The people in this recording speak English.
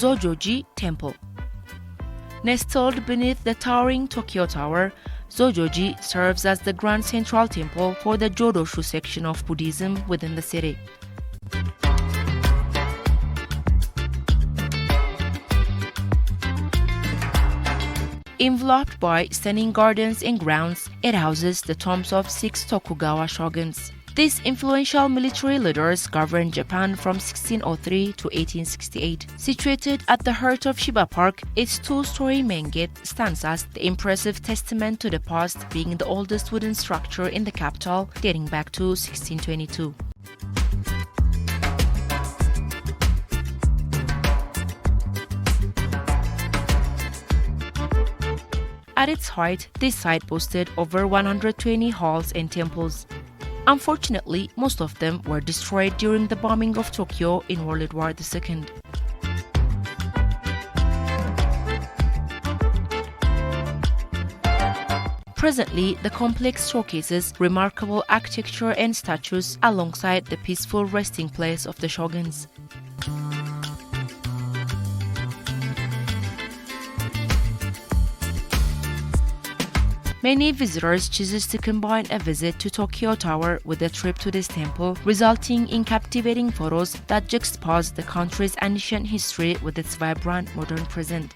Zojoji Temple. Nestled beneath the towering Tokyo Tower, Zojoji serves as the grand central temple for the Jodoshu section of Buddhism within the city. Enveloped by stunning gardens and grounds, it houses the tombs of 6 Tokugawa shoguns. These influential military leaders governed Japan from 1603 to 1868. Situated at the heart of Shiba Park, its 2-story main gate stands as the impressive testament to the past, being the oldest wooden structure in the capital, dating back to 1622. At its height, this site boasted over 120 halls and temples. Unfortunately, most of them were destroyed during the bombing of Tokyo in World War II. Presently, the complex showcases remarkable architecture and statues alongside the peaceful resting place of the shoguns. Many visitors choose to combine a visit to Tokyo Tower with a trip to this temple, resulting in captivating photos that juxtapose the country's ancient history with its vibrant modern present.